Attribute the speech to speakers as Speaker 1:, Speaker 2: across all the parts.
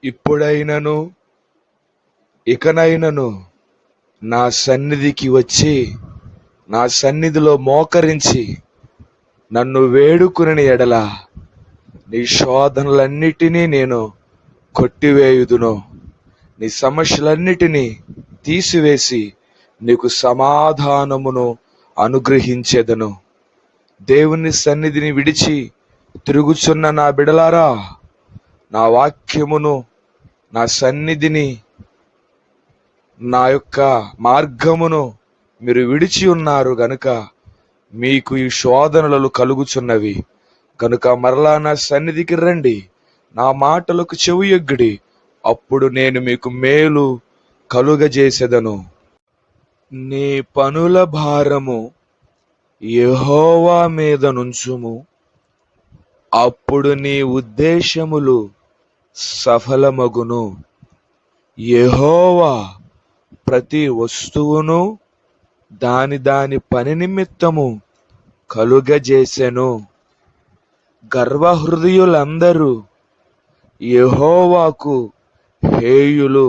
Speaker 1: ఇప్పుడైనను ఇకనైనను నా సన్నిధికి వచ్చి నా సన్నిధిలో మోకరించి నన్ను వేడుకుని ఎడల నీ శోధనలన్నిటినీ నేను కొట్టివేయుదును. నీ సమస్యలన్నిటినీ తీసివేసి నీకు సమాధానమును అనుగ్రహించెదను. దేవుని సన్నిధిని విడిచి తిరుగుచున్న నా బిడలారా, నా వాక్యమును, నా సన్నిధిని, నా యొక్క మార్గమును మీరు విడిచి ఉన్నారు గనుక మీకు ఈ శోధనలు కలుగుచున్నవి. కనుక మరలా నా సన్నిధికి రండి, నా మాటలకు చెవియొగ్గుడి, అప్పుడు నేను మీకు మేలు కలుగజేసెదను. నీ పనుల భారము యెహోవా మీద నుంచుము, అప్పుడు నీ ఉద్దేశములు సఫలమగును. యెహోవా ప్రతి వస్తువును దాని దాని పని నిమిత్తము కలుగజేసెను. గర్వహృదయులందరూ యెహోవాకు హేయులు,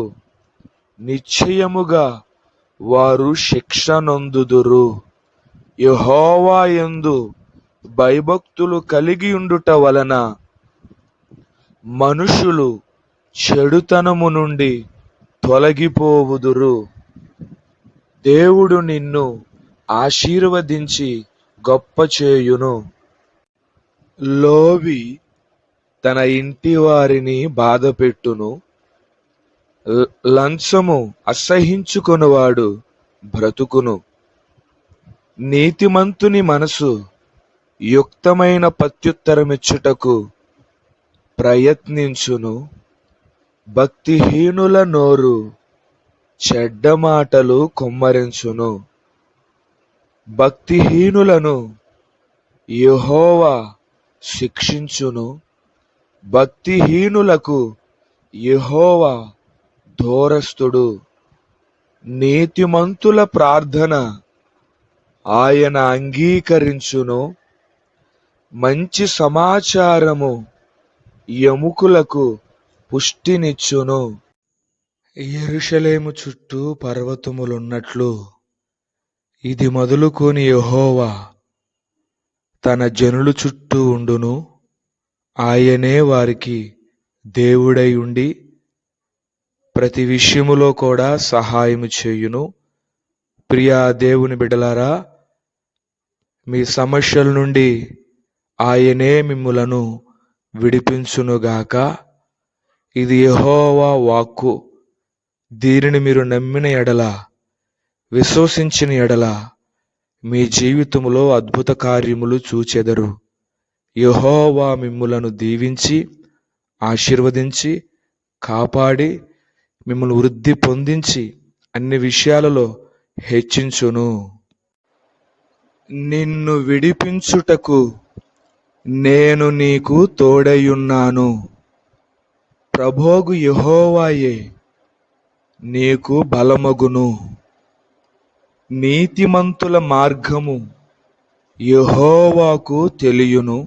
Speaker 1: నిశ్చయముగా వారు శిక్ష నొందుదురు. యెహోవా యందు భయభక్తులు కలిగి ఉండుట వలన మనుషులు చెడుతనము నుండి తొలగిపోవుదురు. దేవుడు నిన్ను ఆశీర్వదించి గొప్ప చేయును. లోబి తన ఇంటి వారిని బాధపెట్టును, లంచము అసహించుకొనువాడు బ్రతుకును. నీతిమంతుని మనసు యుక్తమైన ప్రత్యుత్తరమిచ్చుటకు ప్రయత్నించును, భక్తిహీనుల నోరు చెడ్డ మాటలు కుమ్మరించును. భక్తిహీనులను యెహోవా శిక్షించును, భక్తిహీనులకు యెహోవా దూరస్థుడు. నీతిమంతుల ప్రార్థన ఆయన అంగీకరించును, మంచి సమాచారము ఎముకలకు పుష్టినిచ్చును. యెరూషలేము చుట్టూ పర్వతములున్నట్లు ఇది మొదలుకొని యెహోవా తన జనుల చుట్టూ ఉండును. ఆయనే వారికి దేవుడై ఉండి ప్రతి విషయములో కూడా సహాయము చేయును. ప్రియా దేవుని బిడ్డలారా, మీ సమస్యల నుండి ఆయనే మిమ్ములను విడిపించునుగాక. ఇది యెహోవా వాక్కు. దీనిని మీరు నమ్మిన ఎడల, విశ్వసించిన ఎడల మీ జీవితంలో అద్భుత కార్యములు చూచెదరు. యెహోవా మిమ్ములను దీవించి ఆశీర్వదించి కాపాడి మిమ్మల్ని వృద్ధి పొందించి అన్ని విషయాలలో హెచ్చించును. నిన్ను విడిపించుటకు నేను నీకు తోడైయున్నాను. ప్రభువు యెహోవాయే నీకు బలమగును. నీతిమంతుల మార్గము యెహోవాకు తెలియును.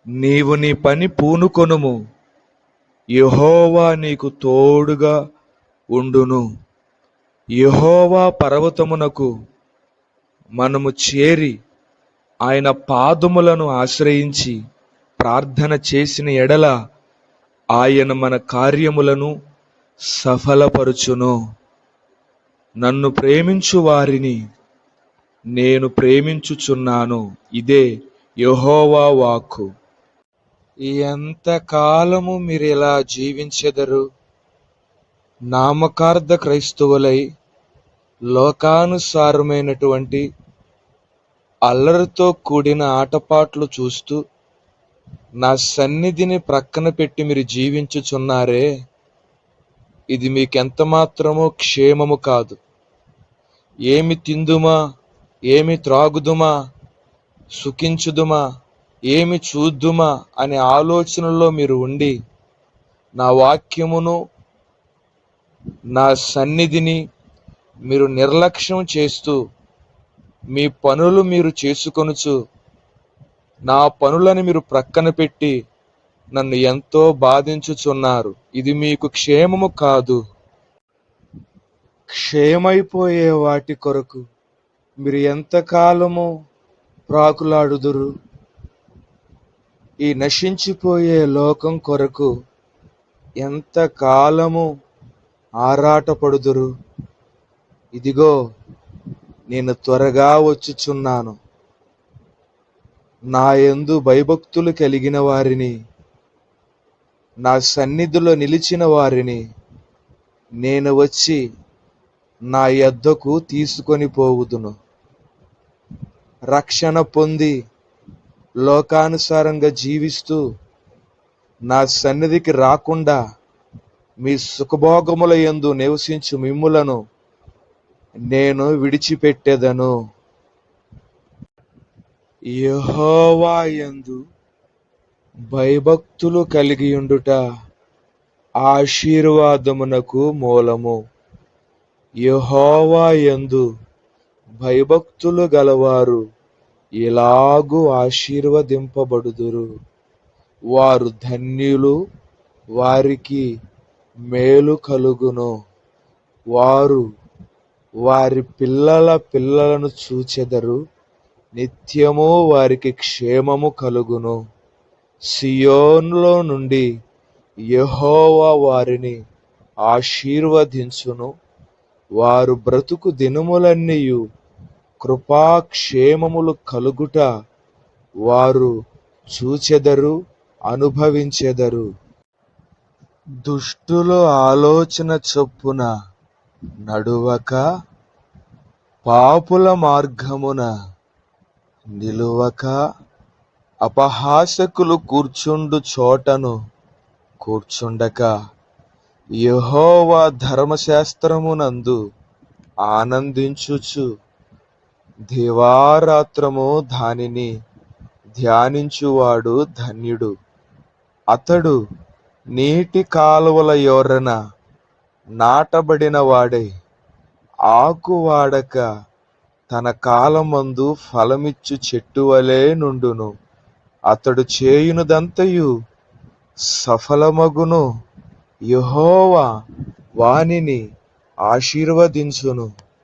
Speaker 1: నీవు నీ పని పూనుకొనుము, యెహోవా నీకు తోడుగా ఉండును. యెహోవా పర్వతమునకు మనము చేరి ఆయన పాదములను ఆశ్రయించి ప్రార్థన చేసిన ఎడల ఆయన మన కార్యములను సఫలపరుచును. నన్ను ప్రేమించు వారిని నేను ప్రేమించుచున్నాను. ఇదే యెహోవా వాక్కు. ఎంతకాలము మీరు ఇలా జీవించెదరు? నామకార్థ క్రైస్తవులై లోకానుసారమైనటువంటి అల్లరితో కూడిన ఆటపాట్లు చూస్తూ నా సన్నిధిని ప్రక్కన పెట్టి మీరు జీవించుచున్నారే, ఇది మీకెంత మాత్రమో క్షేమము కాదు. ఏమి తిందుమా, ఏమి త్రాగుదుమా, సుఖించుదుమా, ఏమి చూద్దుమా అనే ఆలోచనలో మీరు ఉండి నా వాక్యమును, నా సన్నిధిని మీరు నిర్లక్ష్యం చేస్తూ మీ పనులు మీరు చేసుకొనుచు నా పనులను మీరు ప్రక్కన పెట్టి నన్ను ఎంతో బాధించుచున్నారు. ఇది మీకు క్షేమము కాదు. క్షేమైపోయే వాటి కొరకు మీరు ఎంతకాలము ప్రాకులాడుదురు? ఈ నశించిపోయే లోకం కొరకు ఎంతకాలము ఆరాటపడుదురు? ఇదిగో, నేను త్వరగా వచ్చుచున్నాను. నా యందు భయభక్తులు కలిగిన వారిని, నా సన్నిధిలో నిలిచిన వారిని నేను వచ్చి నా యొద్దకు తీసుకొని పోవుదును. రక్షణ పొంది లోకానుసారంగా జీవిస్తూ నా సన్నిధికి రాకుండా మీ సుఖభోగముల యందు నివసించు మిమ్ములను నేను విడిచిపెట్టెదను. యెహోవా యందు భయభక్తులు కలిగియుండుట ఆశీర్వాదమునకు మూలము. యెహోవా యందు భయభక్తులు గలవారు ఇలాగు ఆశీర్వదింపబడుదురు. వారు ధన్యులు, వారికి మేలు కలుగును. వారు వారి పిల్లల పిల్లలను చూచెదరు. నిత్యము వారికి క్షేమము కలుగును. సియోనులో నుండి యెహోవా వారిని ఆశీర్వదించును. వారు బ్రతుకు దినములన్నీయు కృపాక్షేమములు కలుగుట వారు చూచెదరు, అనుభవించెదరు. దుష్టుల ఆలోచన చొప్పున నడువక, పాపుల మార్గమున నిలువక, అపహాసకులు కూర్చుండు చోటను కూర్చుండక, యెహోవా ధర్మశాస్త్రమునందు ఆనందించుచు దివారాత్రము దానిని ధ్యానించువాడు ధన్యుడు. అతడు నీటి కాలువల యొర్రన నాటబడిన వాడై ఆకు వాడక తన కాలమందు ఫలమిచ్చు చెట్టు వలె నుండును. అతడు చేయునదంతయు సఫలమగును. యెహోవా వానిని ఆశీర్వదించును.